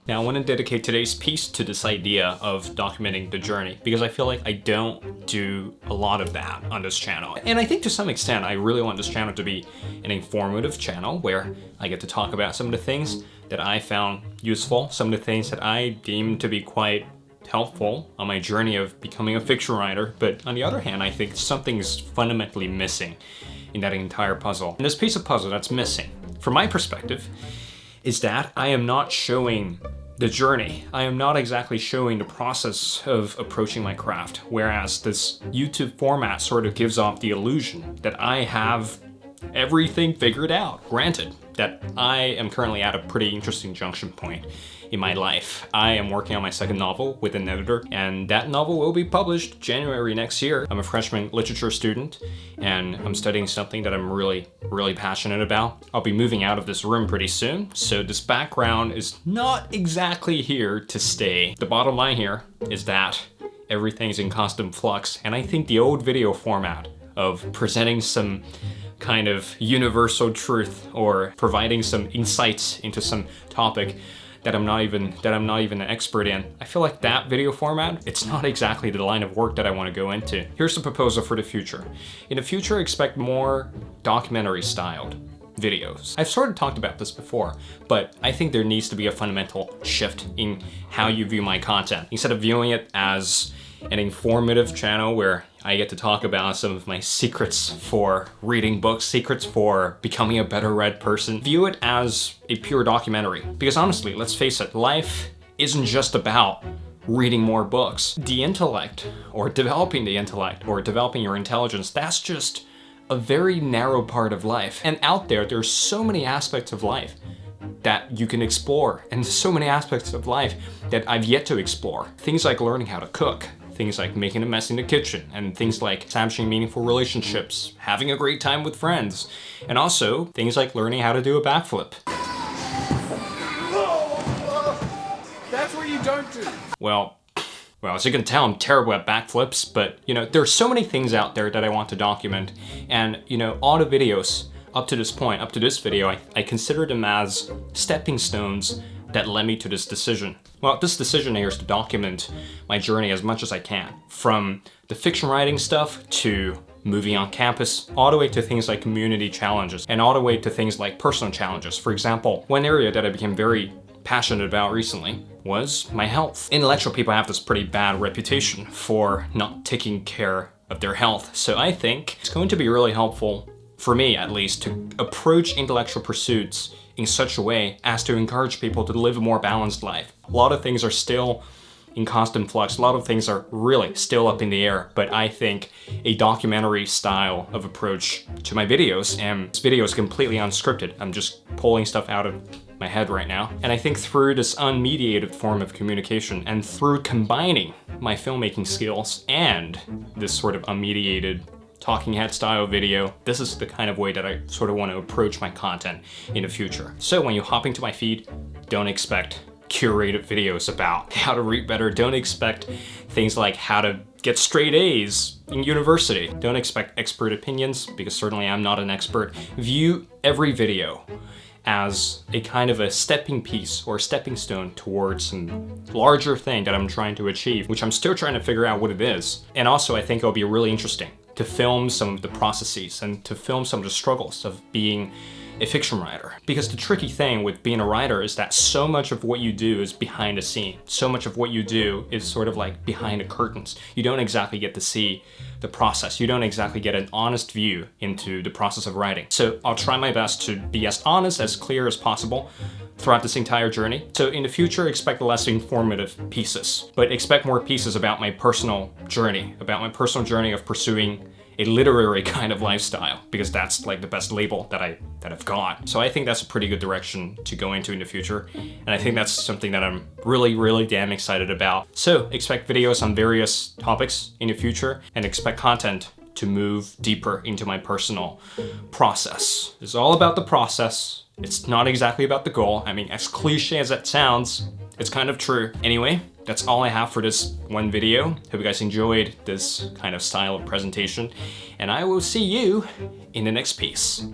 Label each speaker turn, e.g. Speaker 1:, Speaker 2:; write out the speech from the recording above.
Speaker 1: Now I want to dedicate today's piece to this idea of documenting the journey, because I feel like I don't do a lot of that on this channel. And I think to some extent, I really want this channel to be an informative channel where I get to talk about some of the things that I found useful, some of the things that I deem to be quite helpful on my journey of becoming a fiction writer. But on the other hand, I think something's fundamentally missing in that entire puzzle. And this piece of puzzle that's missing, from my perspective, is that I am not showing the journey. I am not exactly showing the process of approaching my craft, whereas this YouTube format sort of gives off the illusion that I have everything figured out. Granted that I am currently at a pretty interesting junction point in my life. I am working on my second novel with an editor, and that novel will be published January next year. I'm a freshman literature student, and I'm studying something that I'm really passionate about. I'll be moving out of this room pretty soon, so this background is not exactly here to stay. The bottom line here is that everything's in constant flux, and I think the old video format of presenting some kind of universal truth or providing some insights into some topic that I'm not even an expert in, I feel like that video format, it's not exactly the line of work that I want to go into. Here's the proposal for the future. In the future, expect more documentary styled videos. I've sort of talked about this before, but I think there needs to be a fundamental shift in how you view my content. Instead of viewing it as an informative channel where I get to talk about some of my secrets for reading books, secrets for becoming a better read person, view it as a pure documentary. Because honestly, let's face it, life isn't just about reading more books. The intellect, or developing the intellect, or developing your intelligence, that's just a very narrow part of life. And out there's so many aspects of life that you can explore, and so many aspects of life that I've yet to explore. Things like learning how to cook, things like making a mess in the kitchen, and things like establishing meaningful relationships, having a great time with friends, and also things like learning how to do a backflip.
Speaker 2: That's what you don't do.
Speaker 1: Well, as you can tell, I'm terrible at backflips, but there's so many things out there that I want to document, and all the videos up to this point, up to this video, I consider them as stepping stones that led me to this decision. Well, this decision here is to document my journey as much as I can, from the fiction writing stuff to moving on campus, all the way to things like community challenges, and all the way to things like personal challenges. For example, one area that I became very passionate about recently was my health. Intellectual people have this pretty bad reputation for not taking care of their health, so I think it's going to be really helpful, for me at least, to approach intellectual pursuits in such a way as to encourage people to live a more balanced life. A lot of things are still in constant flux. A lot of things are really still up in the air, but I think a documentary style of approach to my videos, and this video is completely unscripted. I'm just pulling stuff out of my head right now. And I think through this unmediated form of communication, and through combining my filmmaking skills and this sort of unmediated talking head style video, this is the kind of way that I sort of want to approach my content in the future. So when you hop into my feed, don't expect curated videos about how to read better. Don't expect things like how to get straight A's in university. Don't expect expert opinions, because certainly I'm not an expert. View every video as a kind of a stepping piece or a stepping stone towards some larger thing that I'm trying to achieve, which I'm still trying to figure out what it is. And also I think it'll be really interesting to film some of the processes and to film some of the struggles of being a fiction writer. Because the tricky thing with being a writer is that so much of what you do is behind the scene. So much of what you do is sort of like behind the curtains. You don't exactly get to see the process. You don't exactly get an honest view into the process of writing. So I'll try my best to be as honest, as clear as possible throughout this entire journey. So in the future, expect less informative pieces, but expect more pieces about my personal journey of pursuing a literary kind of lifestyle, because that's like the best label that I've got. So I think that's a pretty good direction to go into in the future, and I think that's something that I'm really damn excited about. So expect videos on various topics in the future, and expect content to move deeper into my personal process. It's all about the process. It's not exactly about the goal. I mean, as cliche as that sounds, it's kind of true. Anyway, that's all I have for this one video. Hope you guys enjoyed this kind of style of presentation, and I will see you in the next piece.